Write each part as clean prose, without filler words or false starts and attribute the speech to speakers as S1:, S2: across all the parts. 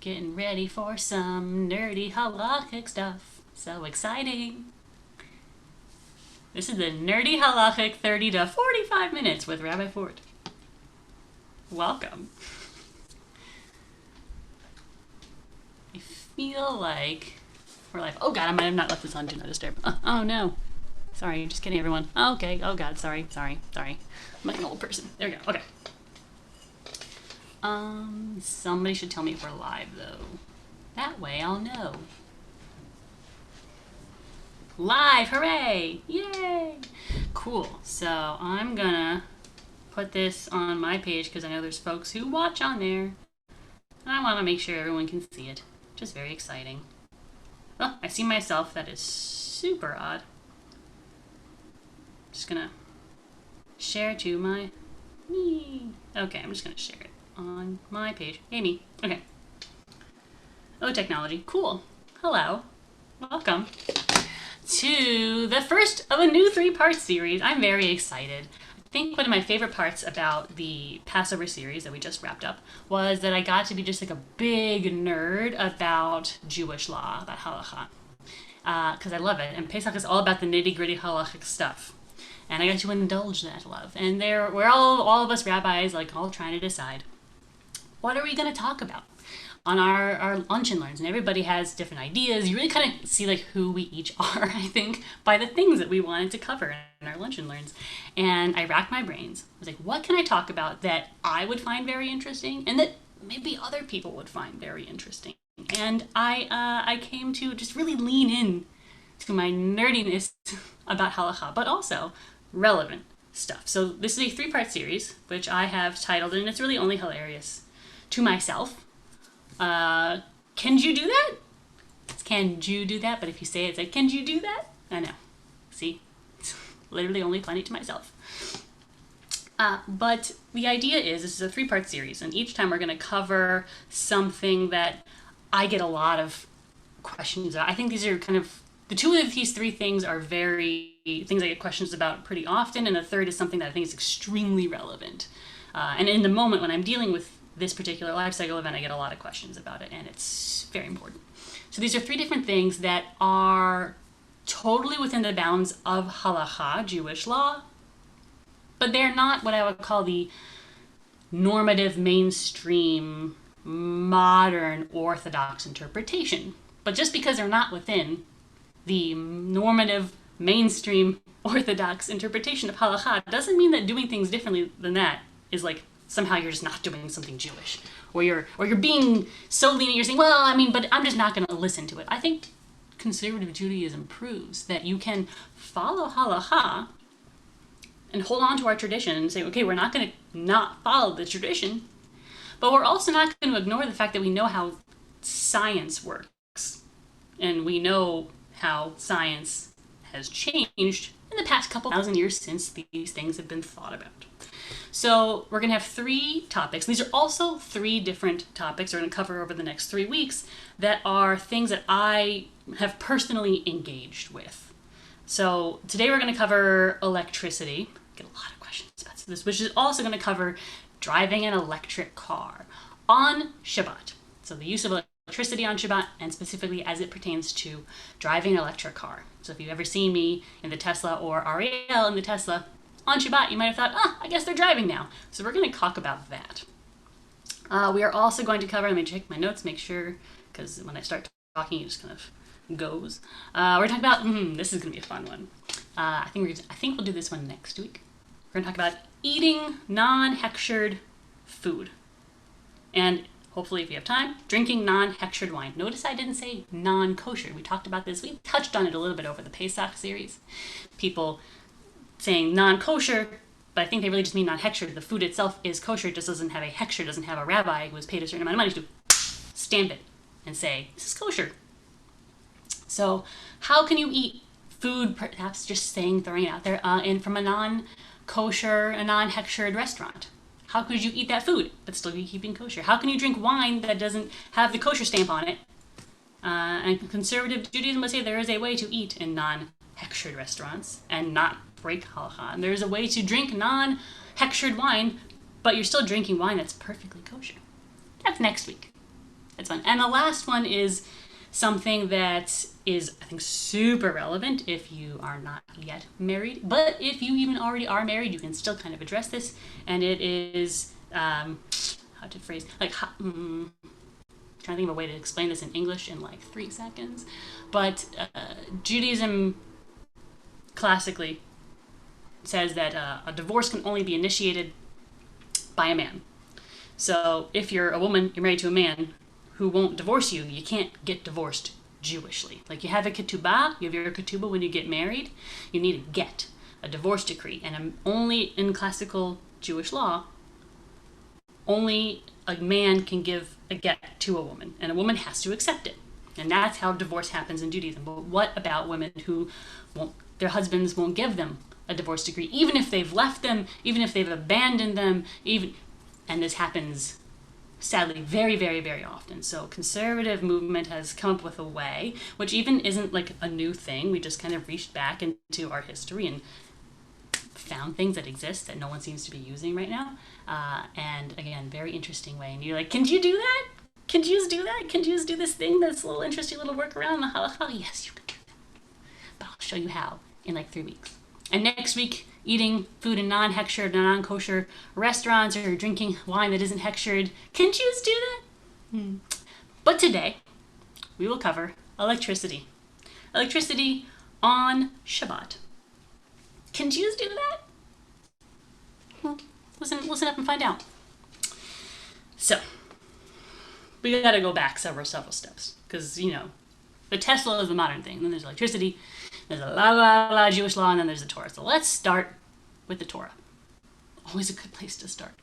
S1: Getting ready for some nerdy halakhic stuff. So exciting. This is the Nerdy Halachic 30 to 45 minutes with Rabbi Ford. Welcome. I feel like we're live. Oh God, I might have not left this on Do Not Disturb. Oh no. Sorry, just kidding everyone. Oh, okay, oh God, sorry. I'm like an old person. There we go, okay. Somebody should tell me if we're live though. That way I'll know. Live, hooray! Yay! Cool, so I'm gonna put this on my page because I know there's folks who watch on there. And I want to make sure everyone can see it. Just very exciting. Oh, I see myself. That is super odd. Just gonna share to my me. Okay, I'm just gonna share it on my page. Hey, me. Okay. Oh, technology. Cool. Hello. Welcome to the first of a new 3-part series. I'm very excited. I think one of my favorite parts about the Passover series that we just wrapped up was that I got to be just like a big nerd about Jewish law, about halakha, because I love it. And Pesach is all about the nitty-gritty halachic stuff. And I got to indulge that love. And we're all of us rabbis, like, all trying to decide, what are we going to talk about on our lunch and learns? And everybody has different ideas. You really kind of see, like, who we each are, I think, by the things that we wanted to cover in our lunch and learns. And I racked my brains. I was like, what can I talk about that I would find very interesting and that maybe other people would find very interesting? And I came to just really lean in to my nerdiness about halakha, but also relevant stuff. So this is a 3-part series, which I have titled, and it's really only hilarious to myself. Can you do that? It's can you do that? But if you say it, it's like, can you do that? I know. See? It's literally only funny to myself. But the idea is, this is a 3-part series, and each time we're going to cover something that I get a lot of questions about. I think these are kind of, the 2 of these 3 things are things I get questions about pretty often, and the third is something that I think is extremely relevant. And in the moment when I'm dealing with this particular life cycle event, I get a lot of questions about it, and it's very important. So these are 3 different things that are totally within the bounds of halakha, Jewish law, but they're not what I would call the normative, mainstream, modern, orthodox interpretation. But just because they're not within the normative, mainstream, orthodox interpretation of halakha doesn't mean that doing things differently than that is like somehow you're just not doing something Jewish, or you're being so lenient. You're saying, well, I mean, but I'm just not going to listen to it. I think conservative Judaism proves that you can follow halakha and hold on to our tradition and say, okay, we're not going to not follow the tradition, but we're also not going to ignore the fact that we know how science works, and we know how science has changed in the past couple thousand years since these things have been thought about. So we're going to have 3 topics. These are also 3 different topics we're going to cover over the next 3 weeks that are things that I have personally engaged with. So today we're going to cover electricity. I get a lot of questions about this, which is also going to cover driving an electric car on Shabbat. So the use of electricity on Shabbat, and specifically as it pertains to driving an electric car. So if you've ever seen me in the Tesla or Ariel in the Tesla on Shabbat, you might have thought, I guess they're driving now. So we're going to talk about that. We are also going to cover, let me check my notes, make sure, because when I start talking, it just kind of goes. We're talking about, this is going to be a fun one. I think we'll do this one next week. We're going to talk about eating non-hechshered food. And hopefully, if you have time, drinking non-hechshered wine. Notice I didn't say non-kosher. We talked about this. We touched on it a little bit over the Pesach series. People saying non-kosher, but I think they really just mean non-hechshered. The food itself is kosher. It just doesn't have a hechsher, doesn't have a rabbi who has paid a certain amount of money to stamp it and say, this is kosher. So how can you eat food, perhaps just throwing it out there, from a non-kosher, a non-hechshered restaurant? How could you eat that food but still be keeping kosher? How can you drink wine that doesn't have the kosher stamp on it? And conservative Judaism would say there is a way to eat in non-hechshered restaurants and not break halakha. And there's a way to drink non-hechshered wine, but you're still drinking wine that's perfectly kosher. That's next week. It's fun. And the last one is something that is, I think, super relevant if you are not yet married. But if you even already are married, you can still kind of address this. And it is, how to phrase, like, trying to think of a way to explain this in English in like 3 seconds. But Judaism classically says that a divorce can only be initiated by a man. So if you're a woman, you're married to a man who won't divorce you, you can't get divorced Jewishly. Like you have a ketubah, you have your ketubah when you get married, you need a get, a divorce decree. And only in classical Jewish law, only a man can give a get to a woman, and a woman has to accept it. And that's how divorce happens in Judaism. But what about women who their husbands won't give them a divorce decree, even if they've left them, even if they've abandoned them, and this happens sadly very, very, very often. So conservative movement has come up with a way, which even isn't like a new thing. We just kind of reached back into our history and found things that exist that no one seems to be using right now. And again, very interesting way. And you're like, can you do that? Can Jews do that? Can Jews do this thing that's a little interesting little workaround in the halacha? Yes, you can do that. But I'll show you how in like 3 weeks. And next week, eating food in non-hechshered, non-kosher restaurants or drinking wine that isn't hechshered. Can Jews do that? But today, we will cover electricity. Electricity on Shabbat. Can Jews do that? Well, listen up and find out. So, we gotta go back several steps. Because, the Tesla is the modern thing. Then there's electricity. There's a lot of Jewish law, and then there's the Torah. So let's start with the Torah. Always a good place to start.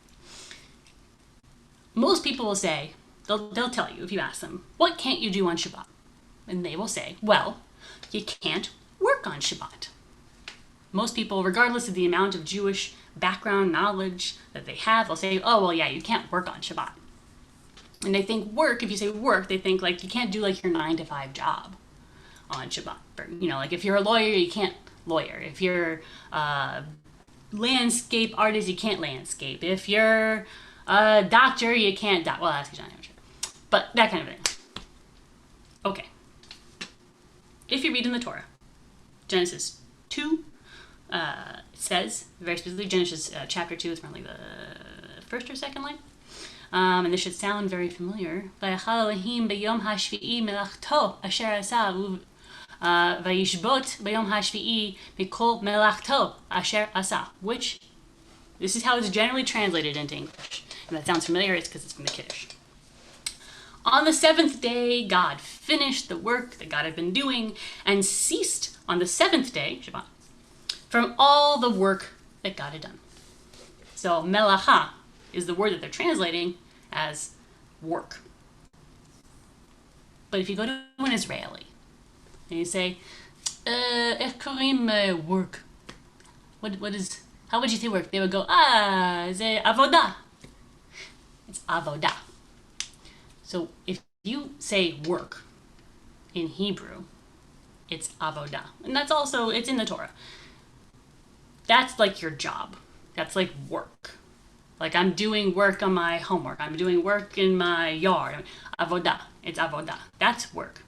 S1: Most people will say, they'll tell you if you ask them, what can't you do on Shabbat? And they will say, well, you can't work on Shabbat. Most people, regardless of the amount of Jewish background knowledge that they have, they'll say, oh, well, yeah, you can't work on Shabbat. And they think work, if you say work, they think like you can't do like your 9-to-5 job on Shabbat. Like if you're a lawyer, you can't lawyer. If you're a landscape artist, you can't landscape. If you're a doctor, you can't well, that's not true. But that kind of thing. Okay. If you read in the Torah, Genesis 2, it says, very specifically, Genesis chapter 2, it's probably the first or second line. And this should sound very familiar. Vayishbot bayom hashvi'i mikol melachto asher asa. Which, this is how it's generally translated into English. And that sounds familiar, it's because it's from the Kiddush. On the 7th day, God finished the work that God had been doing and ceased on the 7th day, Shabbat, from all the work that God had done. So melacha is the word that they're translating as work. But if you go to an Israeli and you say, work. How would you say work? They would go, ze avodah. It's avodah. So if you say work in Hebrew, it's avodah. And that's also, it's in the Torah. That's like your job. That's like work. Like I'm doing work on my homework. I'm doing work in my yard. Avodah. It's avodah. That's work.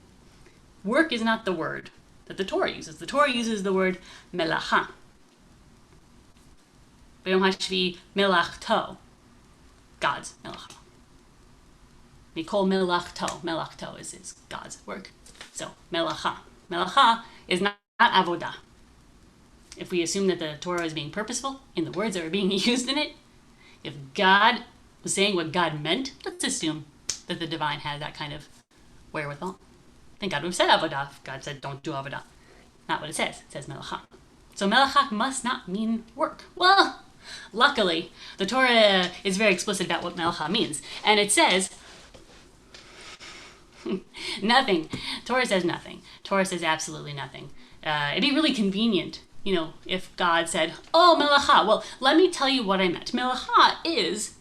S1: Work is not the word that the Torah uses. The Torah uses the word melacha. B'yom hashvi melachto. God's melacha. Mikol melachto. Melachto is God's work. So melacha. Melacha is not avodah. If we assume that the Torah is being purposeful in the words that are being used in it, if God was saying what God meant, let's assume that the divine had that kind of wherewithal. Then God would have said avodah. God said, don't do avodah. Not what it says. It says melacha. So melacha must not mean work. Well, luckily, the Torah is very explicit about what melacha means. And it says nothing. Torah says nothing. Torah says absolutely nothing. It'd be really convenient, if God said, oh, melacha. Well, let me tell you what I meant. Melacha is,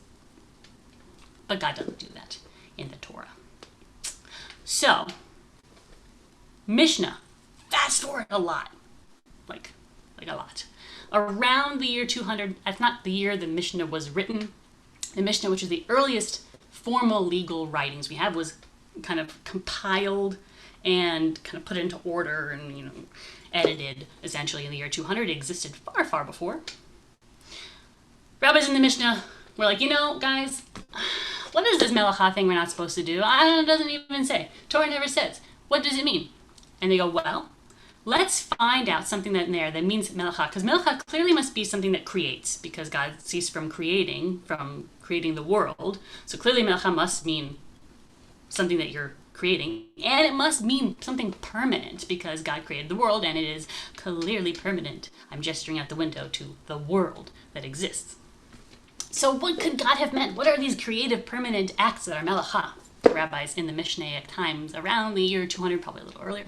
S1: but God doesn't do that in the Torah. So, Mishnah, fast forward a lot. Like a lot. Around the year 200, that's not the year the Mishnah was written. The Mishnah, which is the earliest formal legal writings we have, was kind of compiled and kind of put into order and, edited essentially in the year 200. It existed far, far before. Rabbis in the Mishnah were like, guys, what is this melacha thing we're not supposed to do? It doesn't even say. Torah never says. What does it mean? And they go, well, let's find out something that in there that means melacha. Because melacha clearly must be something that creates, because God ceased from creating the world. So clearly melacha must mean something that you're creating. And it must mean something permanent, because God created the world and it is clearly permanent. I'm gesturing out the window to the world that exists. So what could God have meant? What are these creative permanent acts that are melacha? The rabbis in the Mishnaic times around the year 200, probably a little earlier.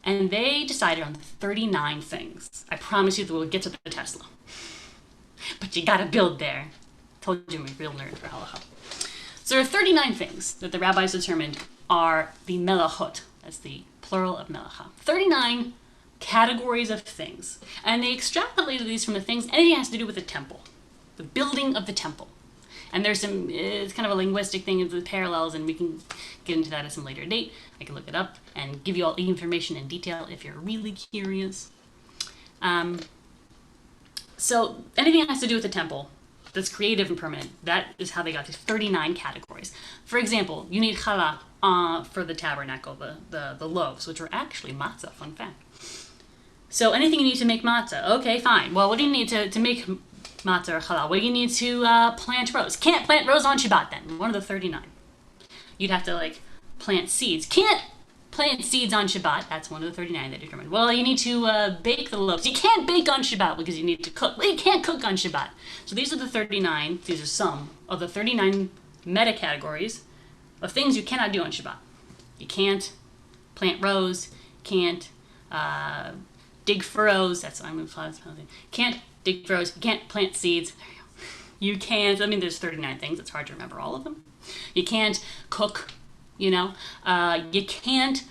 S1: And they decided on 39 things. I promise you that we'll get to the Tesla. But you gotta build there. Told you I'm a real nerd for halacha. So there are 39 things that the rabbis determined are the melachot. That's the plural of melacha. 39 categories of things. And they extrapolated these from the things, anything that has to do with the temple. The building of the temple. And it's kind of a linguistic thing with the parallels, and we can get into that at some later date. I can look it up and give you all the information in detail if you're really curious. So anything that has to do with the temple that's creative and permanent, that is how they got these 39 categories. For example, you need challah for the tabernacle, the loaves, which are actually matzah, fun fact. So anything you need to make matzah, okay, fine. Well, what do you need to make matzah or challah? Well, you need to plant rows. Can't plant rows on Shabbat then. One of the 39. You'd have to plant seeds. Can't plant seeds on Shabbat. That's one of the 39 that determined. Well, you need to bake the loaves. You can't bake on Shabbat because you need to cook. Well, you can't cook on Shabbat. So these are the 39. These are some of the 39 meta categories of things you cannot do on Shabbat. You can't plant rows. Can't dig furrows. Can't dig furrows. You can't plant seeds. You can't. There's 39 things. It's hard to remember all of them. You can't cook. You can't.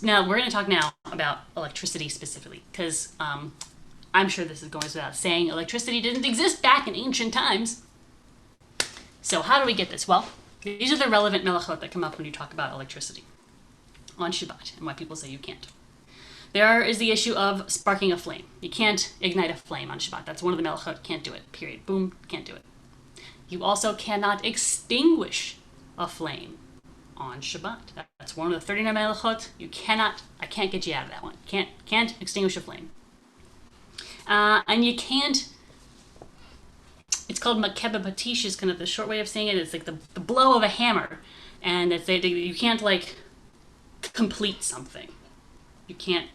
S1: Now we're going to talk now about electricity specifically, because I'm sure this is going without saying. Electricity didn't exist back in ancient times. So how do we get this? Well, these are the relevant melachot that come up when you talk about electricity on Shabbat and why people say you can't. There is the issue of sparking a flame. You can't ignite a flame on Shabbat. That's one of the melachot. Can't do it. Period. Boom. Can't do it. You also cannot extinguish a flame on Shabbat. That's one of the 39 melachot. I can't get you out of that one. Can't extinguish a flame. And you can't, it's called makeba patish, is kind of the short way of saying it. It's like the blow of a hammer. And you can't complete something. You can't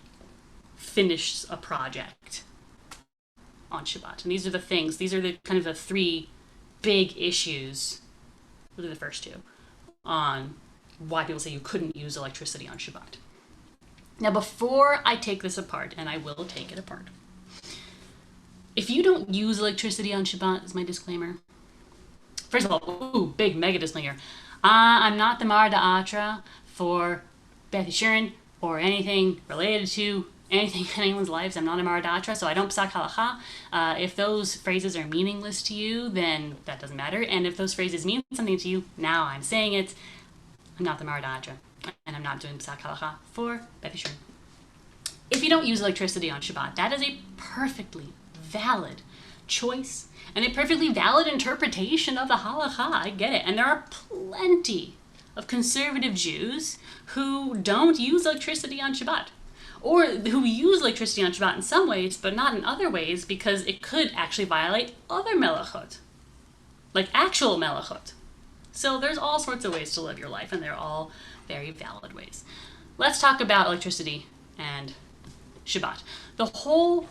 S1: finish a project on Shabbat. And these are the things, these are the kind of the three big issues, really the first two, on why people say you couldn't use electricity on Shabbat. Now, before I take this apart, and I will take it apart, if you don't use electricity on Shabbat, is my disclaimer. First of all, big mega disclaimer. I'm not the Mar Da'atra for Beth Yeshurun or anything related to anything in anyone's lives. I'm not a Mar Da'atra, so I don't psak halacha. If those phrases are meaningless to you, then that doesn't matter. And if those phrases mean something to you, now I'm saying it. I'm not the Mar Da'atra, and I'm not doing psak halacha for Beth Yeshurun. If you don't use electricity on Shabbat, that is a perfectly valid choice and a perfectly valid interpretation of the halacha. I get it. And there are plenty of conservative Jews who don't use electricity on Shabbat, or who use electricity on Shabbat in some ways, but not in other ways, because it could actually violate other melachot, like actual melachot. So there's all sorts of ways to live your life, and they're all very valid ways. Let's talk about electricity and Shabbat. The whole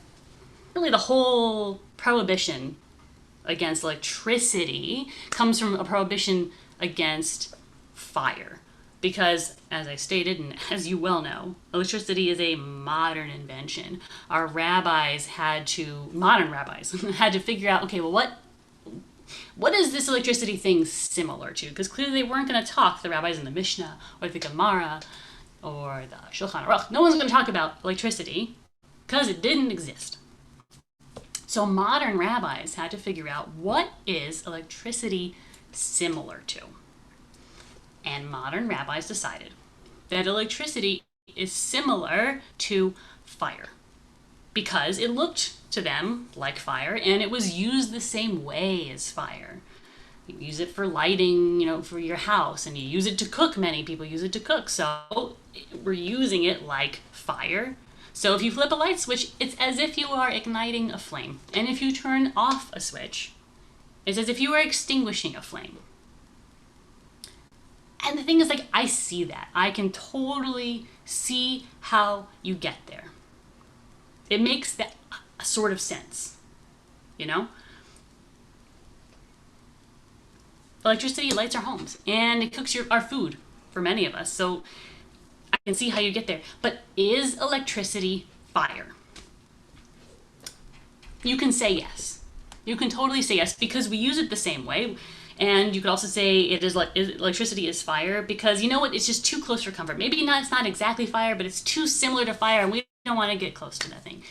S1: prohibition against electricity comes from a prohibition against fire. Because, as I stated, and as you well know, electricity is a modern invention. Our modern rabbis had to figure out, okay, well, what is this electricity thing similar to? Because clearly they weren't going to talk, the rabbis in the Mishnah, or the Gemara, or the Shulchan Aruch. No one's going to talk about electricity, because it didn't exist. So modern rabbis had to figure out, what is electricity similar to? And modern rabbis decided that electricity is similar to fire because it looked to them like fire and it was used the same way as fire. You use it for lighting, for your house, and you use it to cook. Many people use it to cook. So we're using it like fire. So if you flip a light switch, it's as if you are igniting a flame. And if you turn off a switch, it's as if you are extinguishing a flame. And the thing is, I see that. I can totally see how you get there. It makes that sort of sense, Electricity lights our homes, and it cooks our food for many of us. So I can see how you get there. But is electricity fire? You can say yes. You can totally say yes because we use it the same way. And you could also say electricity is fire because you know what? It's just too close for comfort. Maybe it's not exactly fire, but it's too similar to fire, and we don't want to get close to that thing.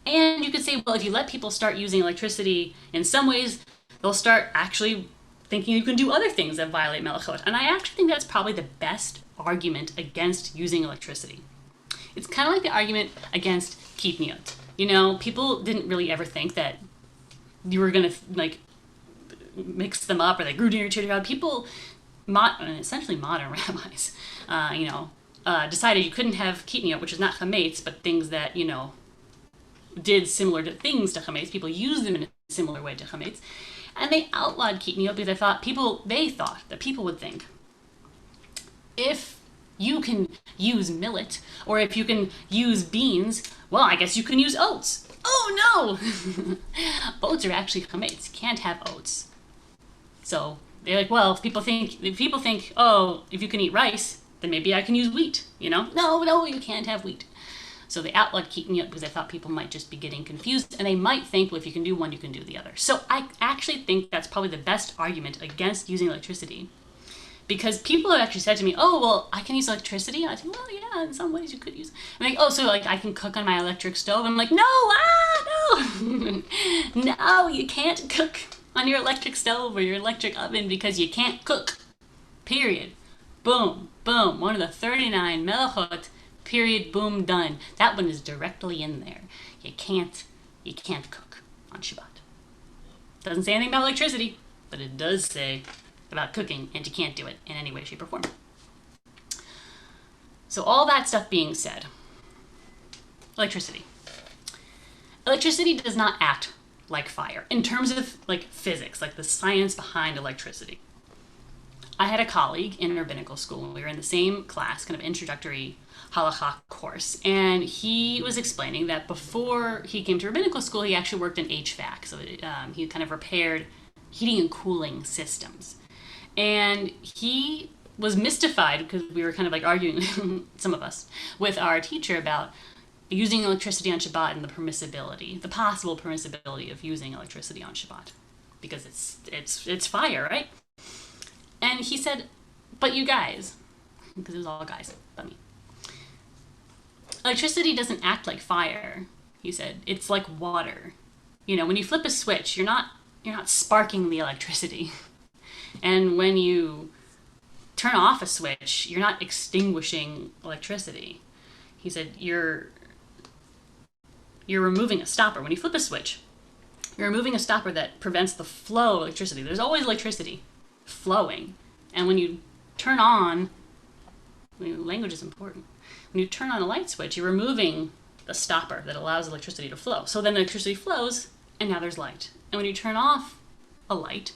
S1: And you could say, well, if you let people start using electricity in some ways, they'll start actually thinking you can do other things that violate melachot. And I actually think that's probably the best argument against using electricity. It's kind of like the argument against kitniot. People didn't really ever think that you were going to mix them up or they grew near each other. People, essentially modern rabbis, decided you couldn't have kitniot, which is not chametz, but things that, did similar to things to chametz. People used them in a similar way to chametz. And they outlawed kitniot because they thought that people would think, if you can use millet or if you can use beans, well, I guess you can use oats. Oh no! Oats are actually chametz. You can't have oats. So they're like, well, if people think, oh, if you can eat rice, then maybe I can use wheat. No, you can't have wheat. So they outlawed kitniot because they thought people might just be getting confused, and they might think, well, if you can do one, you can do the other. So I actually think that's probably the best argument against using electricity, because people have actually said to me, oh, well, I can use electricity. And I think, well, yeah, in some ways you could use. I'm like, oh, so I can cook on my electric stove? I'm like, no, no, you can't cook on your electric stove or your electric oven because you can't cook. Period. Boom, boom. One of the 39 melachot. Period, boom, done. That one is directly in there. You can't cook on Shabbat. Doesn't say anything about electricity, but it does say about cooking, and you can't do it in any way, shape, or form. So all that stuff being said, electricity. Electricity does not act like fire in terms of physics, the science behind electricity. I had a colleague in rabbinical school. We were in the same class, kind of introductory halakha course, and he was explaining that before he came to rabbinical school, he actually worked in HVAC, so he kind of repaired heating and cooling systems. And he was mystified because we were kind of arguing, some of us, with our teacher about using electricity on Shabbat and the possible permissibility of using electricity on Shabbat, because it's fire, right? And he said, but you guys, because it was all guys, but me. Electricity doesn't act like fire, he said. It's like water. When you flip a switch, you're not sparking the electricity. And when you turn off a switch, you're not extinguishing electricity. He said, you're removing a stopper. When you flip a switch, you're removing a stopper that prevents the flow of electricity. There's always electricity flowing. And when you turn on, language is important. When you turn on a light switch, you're removing the stopper that allows electricity to flow. So then electricity flows, and now there's light. And when you turn off a light,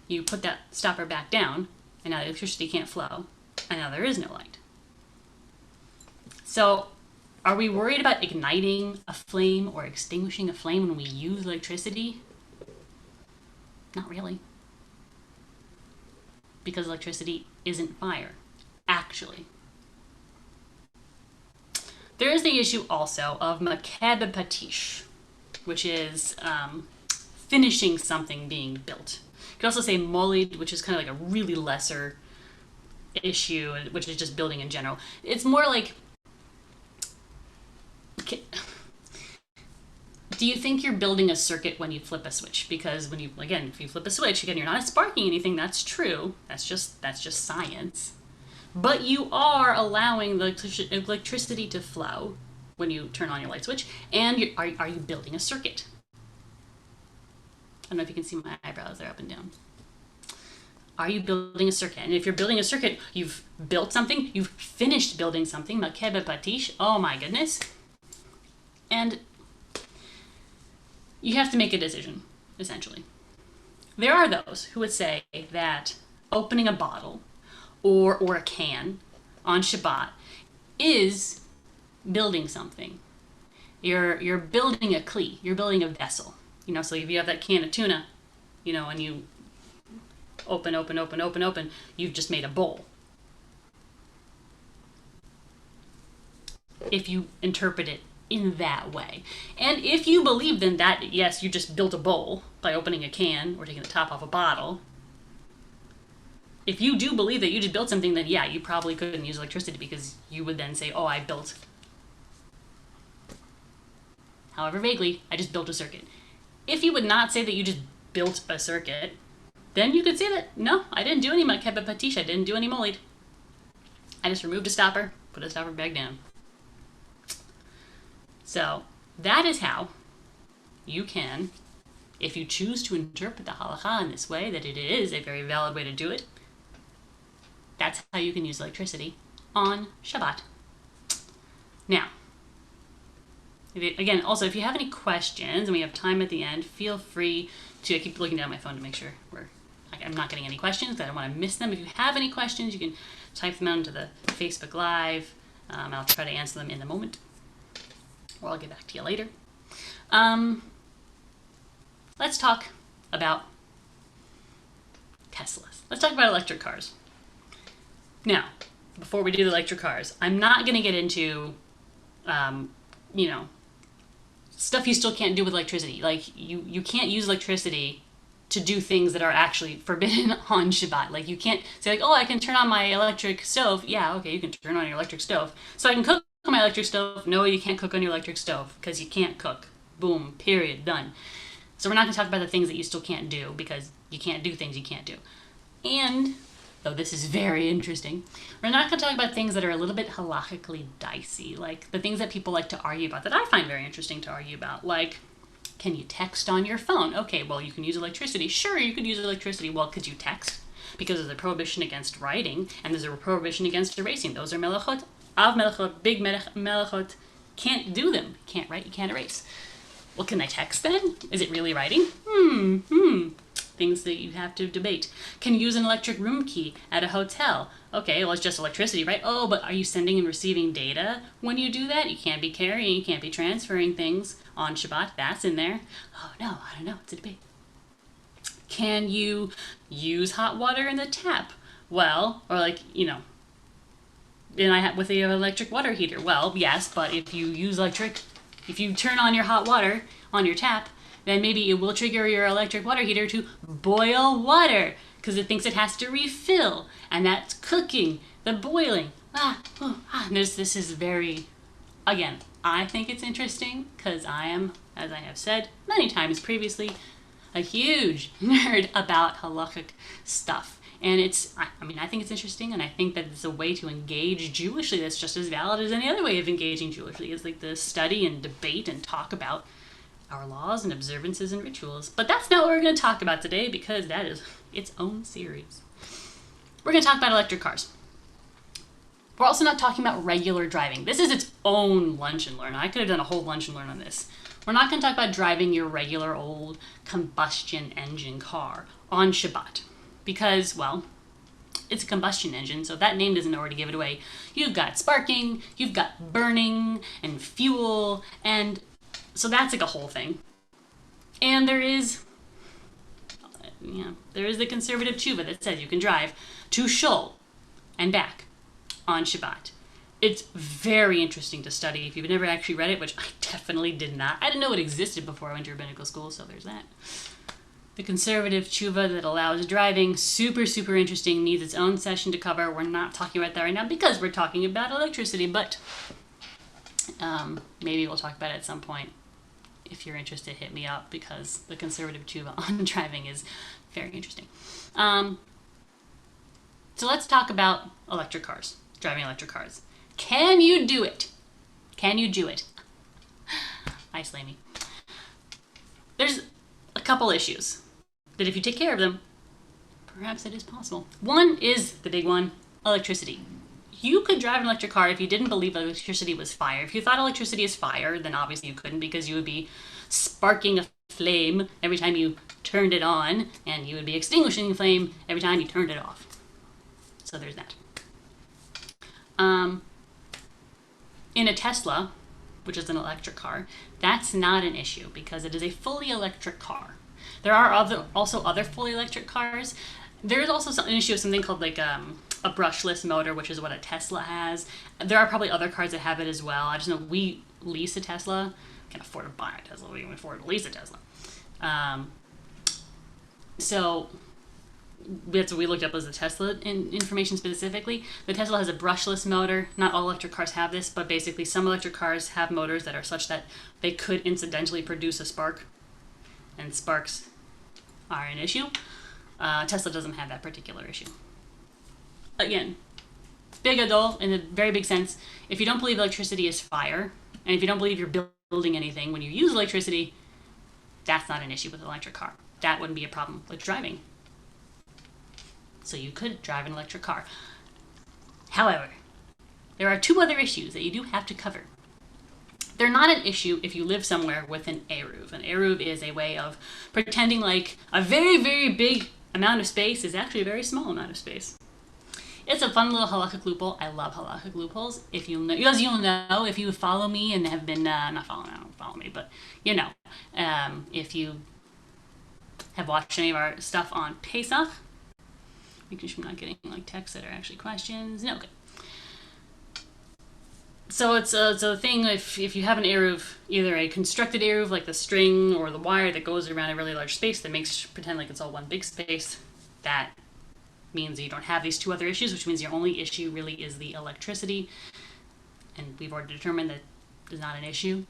S1: you put that stopper back down, and now the electricity can't flow, and now there is no light. So are we worried about igniting a flame or extinguishing a flame when we use electricity? Not really. Because electricity isn't fire, actually. There is the issue also of makeb patish, which is finishing something being built. You could also say molid, which is kind of a really lesser issue, which is just building in general. It's more like, do you think you're building a circuit when you flip a switch? Because if you flip a switch, again, you're not sparking anything. That's true. That's just science. but you are allowing the electricity to flow when you turn on your light switch, and are you building a circuit? I don't know if you can see my eyebrows, they're up and down. Are you building a circuit? And if you're building a circuit, you've built something, you've finished building something, makebe patish, oh my goodness. And you have to make a decision, essentially. There are those who would say that opening a bottle or a can on Shabbat is building something. You're building a kli, you're building a vessel. So if you have that can of tuna, and you open, you've just made a bowl. If you interpret it in that way. And if you believe then that, yes, you just built a bowl by opening a can or taking the top off a bottle, if you do believe that you just built something, then yeah, you probably couldn't use electricity, because you would then say, oh, I built, however vaguely, I just built a circuit. If you would not say that you just built a circuit, then you could say that, no, I didn't do any makebe patish, I didn't do any molid. I just removed a stopper, put a stopper back down. So that is how you can, if you choose to interpret the halacha in this way, that it is a very valid way to do it, that's how you can use electricity on Shabbat. Now, again, also, if you have any questions, and we have time at the end, feel free to, I keep looking down my phone to make sure I'm not getting any questions, I don't want to miss them. If you have any questions, you can type them out into the Facebook Live. I'll try to answer them in a moment, or I'll get back to you later. Let's talk about Teslas. Let's talk about electric cars. Now, before we do the electric cars, I'm not going to get into, stuff you still can't do with electricity. Like, you can't use electricity to do things that are actually forbidden on Shabbat. Like, you can't say, like, oh, I can turn on my electric stove. Yeah, okay, you can turn on your electric stove. So I can cook on my electric stove. No, you can't cook on your electric stove, because you can't cook. Boom, period, done. So we're not going to talk about the things that you still can't do, because you can't do things you can't do. And, though this is very interesting, we're not going to talk about things that are a little bit halachically dicey, like the things that people like to argue about, that I find very interesting to argue about, like, can you text on your phone? Okay, well, you can use electricity. Sure, you could use electricity. Well, could you text? Because there's a prohibition against writing, and there's a prohibition against erasing. Those are melachot, av melachot, big melachot. Can't do them. Can't write, you can't erase. Well, can I text then? Is it really writing? Things that you have to debate. Can you use an electric room key at a hotel? Okay, well, it's just electricity, right? Oh, but are you sending and receiving data when you do that? You can't be carrying, you can't be transferring things on Shabbat. That's in there. Oh, no, I don't know. It's a debate. Can you use hot water in the tap? Well, or like, with the electric water heater. Well, yes, but if you turn on your hot water on your tap, then maybe it will trigger your electric water heater to boil water, because it thinks it has to refill, and that's cooking, the boiling. This is very, again, I think it's interesting, because I am, as I have said many times previously, a huge nerd about halachic stuff. And I think it's interesting, and I think that it's a way to engage Jewishly that's just as valid as any other way of engaging Jewishly. It's like the study and debate and talk about our laws and observances and rituals. But that's not what we're going to talk about today, because that is its own series. We're going to talk about electric cars. We're also not talking about regular driving. This is its own lunch and learn. I could have done a whole lunch and learn on this. We're not going to talk about driving your regular old combustion engine car on Shabbat, because, well, it's a combustion engine, so if that name doesn't already give it away. You've got sparking, you've got burning and fuel, and so that's like a whole thing. And there is the conservative tshuva that says you can drive to Shul and back on Shabbat. It's very interesting to study if you've never actually read it, which I definitely did not. I didn't know it existed before I went to rabbinical school, so there's that. The conservative tshuva that allows driving, super, super interesting, needs its own session to cover. We're not talking about that right now because we're talking about electricity, but maybe we'll talk about it at some point. If you're interested, hit me up, because the conservative tshuva on driving is very interesting. So let's talk about electric cars, driving electric cars. Can you do it? Can you do it? Hi, Slammy. There's a couple issues that if you take care of them, perhaps it is possible. One is the big one, electricity. You could drive an electric car if you didn't believe electricity was fire. If you thought electricity is fire, then obviously you couldn't, because you would be sparking a flame every time you turned it on, and you would be extinguishing the flame every time you turned it off. So there's that. In a Tesla, which is an electric car, that's not an issue because it is a fully electric car. There are also other fully electric cars. There's also an issue of something called like a brushless motor, which is what a Tesla has. There are probably other cars that have it as well. I just know we lease a Tesla. Can't afford to buy a Tesla. We can afford to lease a Tesla. So that's what we looked up as the Tesla information specifically. The Tesla has a brushless motor. Not all electric cars have this, but basically some electric cars have motors that are such that they could incidentally produce a spark, and sparks are an issue. Tesla doesn't have that particular issue. Again, big adult in a very big sense. If you don't believe electricity is fire, and if you don't believe you're building anything when you use electricity, that's not an issue with an electric car. That wouldn't be a problem with driving. So you could drive an electric car. However, there are two other issues that you do have to cover. They're not an issue if you live somewhere with an eruv. An eruv is a way of pretending like a very, very big amount of space is actually a very small amount of space. It's a fun little halakhic loophole. I love halakhic loopholes. If you'll know, if you follow me and have been, not following, don't follow me, but you know, if you have watched any of our stuff on Pesach, making sure I'm not getting like texts that are actually questions. No, okay. So it's a thing if you have an eruv, either a constructed eruv like the string or the wire that goes around a really large space that makes pretend like it's all one big space, that means you don't have these two other issues, which means your only issue really is the electricity, and we've already determined that is not an issue.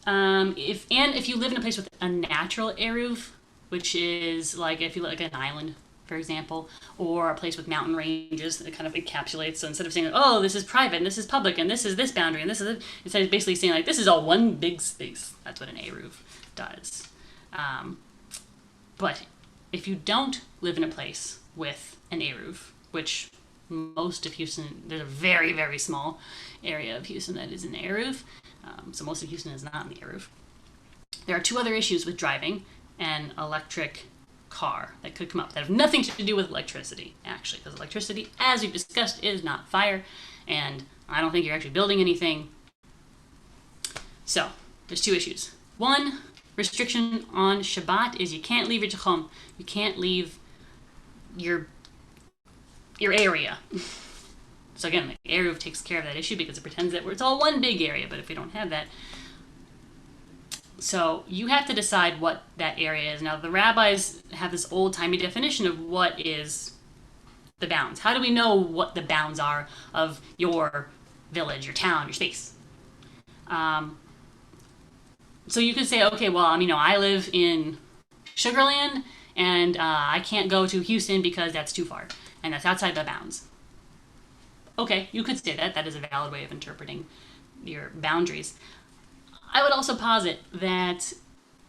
S1: If you live in a place with a natural eruv, which is like if you live like an island, for example, or a place with mountain ranges that kind of encapsulates. So instead of saying, oh, this is private and this is public and this is this boundary and this is it, instead of basically saying like this is all one big space. That's what an eruv does. But if you don't live in a place with an eruv, which most of Houston, there's a very, very small area of Houston that is an eruv. So most of Houston is not in the eruv. There are two other issues with driving an electric car that could come up that have nothing to do with electricity, actually, because electricity, as we've discussed, is not fire, and I don't think you're actually building anything. So there's two issues. One restriction on Shabbat is you can't leave your tachom. You can't leave your area. So again, the eruv takes care of that issue because it pretends that it's all one big area, but if we don't have that, so you have to decide what that area is. Now, the rabbis have this old-timey definition of what is the bounds. How do we know what the bounds are of your village, your town, your space? So you could say, okay, well, I live in Sugarland, and I can't go to Houston because that's too far, and that's outside the bounds. Okay, you could say that. That is a valid way of interpreting your boundaries. I would also posit that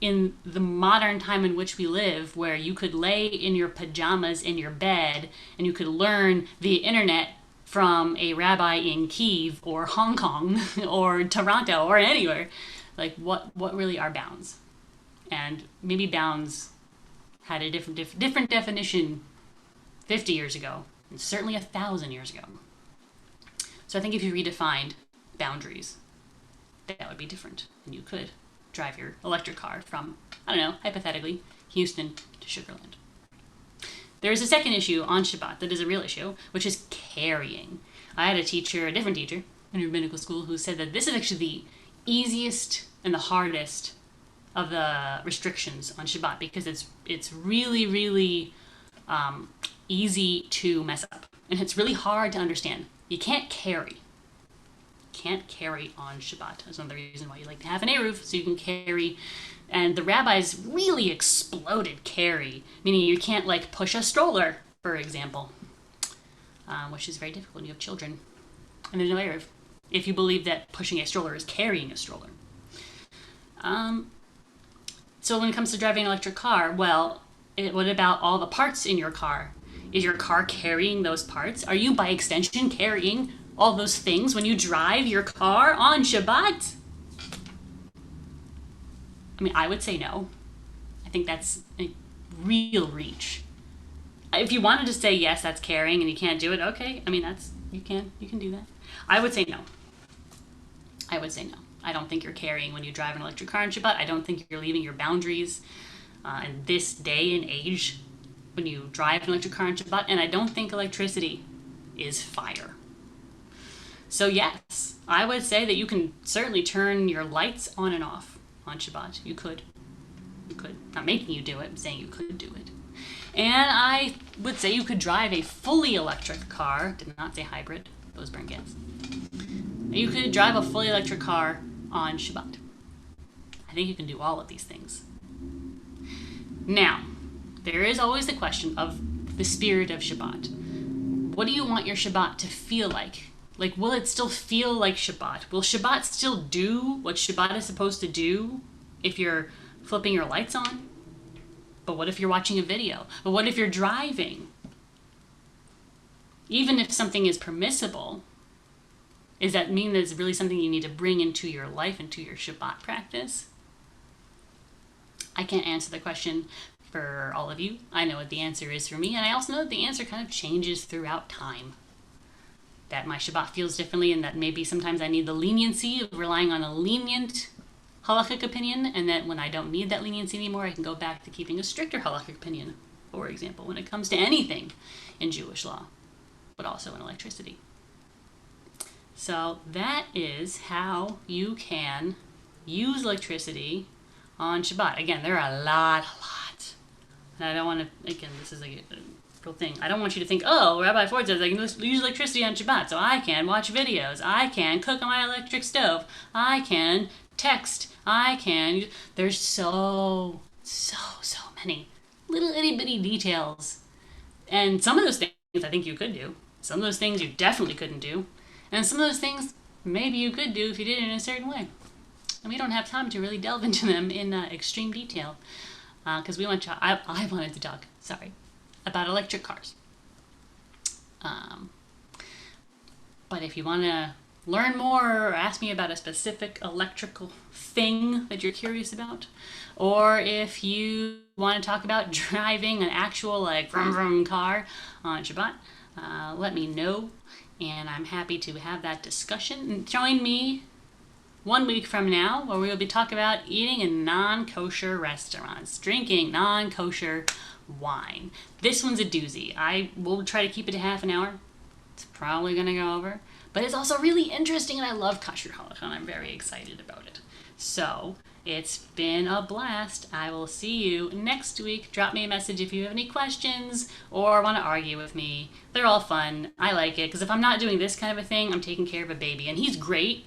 S1: in the modern time in which we live, where you could lay in your pajamas in your bed and you could learn via internet from a rabbi in Kyiv or Hong Kong or Toronto or anywhere, like what really are bounds? And maybe bounds had a different definition 50 years ago, and certainly 1,000 years ago. So I think if you redefined boundaries, that would be different, and you could drive your electric car from, hypothetically, Houston to Sugarland. There is a second issue on Shabbat that is a real issue, which is carrying. I had a different teacher in rabbinical school, who said that this is actually the easiest and the hardest of the restrictions on Shabbat because it's really, really easy to mess up, and it's really hard to understand. You can't carry. On Shabbat. That's another reason why you like to have an eruv, so you can carry. And the rabbis really exploded carry, meaning you can't push a stroller, for example. which is very difficult when you have children. And there's no air if you believe that pushing a stroller is carrying a stroller. So when it comes to driving an electric car, well, what about all the parts in your car? Is your car carrying those parts? Are you, by extension, carrying all those things when you drive your car on Shabbat? I mean, I would say no. I think that's a real reach. If you wanted to say yes, that's carrying and you can't do it, okay. I mean, you can do that. I would say no. I don't think you're carrying when you drive an electric car on Shabbat. I don't think you're leaving your boundaries in this day and age when you drive an electric car on Shabbat. And I don't think electricity is fire. So yes, I would say that you can certainly turn your lights on and off on Shabbat. You could. Not making you do it, I'm saying you could do it. And I would say you could drive a fully electric car. Did not say hybrid. Those burn gas. You could drive a fully electric car on Shabbat. I think you can do all of these things. Now, there is always the question of the spirit of Shabbat. What do you want your Shabbat to feel like? Like, will it still feel like Shabbat? Will Shabbat still do what Shabbat is supposed to do if you're flipping your lights on? But what if you're watching a video? But what if you're driving? Even if something is permissible, does that mean that it's really something you need to bring into your life, into your Shabbat practice? I can't answer the question for all of you. I know what the answer is for me, and I also know that the answer kind of changes throughout time. That my Shabbat feels differently, and that maybe sometimes I need the leniency of relying on a lenient halakhic opinion, and that when I don't need that leniency anymore, I can go back to keeping a stricter halakhic opinion, for example, when it comes to anything in Jewish law, but also in electricity. So that is how you can use electricity on Shabbat. Again, there are a lot. And I don't want to, again, this is a real thing. I don't want you to think, oh, Rabbi Ford says I can use electricity on Shabbat, so I can watch videos, I can cook on my electric stove, I can text, there's so many little itty bitty details. And some of those things I think you could do. Some of those things you definitely couldn't do. And some of those things maybe you could do if you did it in a certain way. And we don't have time to really delve into them in extreme detail because I wanted to talk, about electric cars. But if you want to learn more or ask me about a specific electrical thing that you're curious about, or if you want to talk about driving an actual vroom vroom car on Shabbat, let me know, and I'm happy to have that discussion. And join me 1 week from now where we will be talking about eating in non-kosher restaurants, drinking non-kosher wine. This one's a doozy. I will try to keep it to half an hour. It's probably going to go over. But it's also really interesting, and I love kosher halakha, and I'm very excited about it. So, it's been a blast. I will see you next week. Drop me a message if you have any questions or want to argue with me. They're all fun. I like it, because if I'm not doing this kind of a thing, I'm taking care of a baby. And he's great,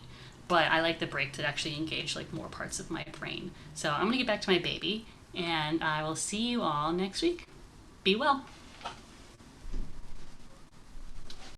S1: but I like the break to actually engage more parts of my brain. So I'm going to get back to my baby, and I will see you all next week. Be well.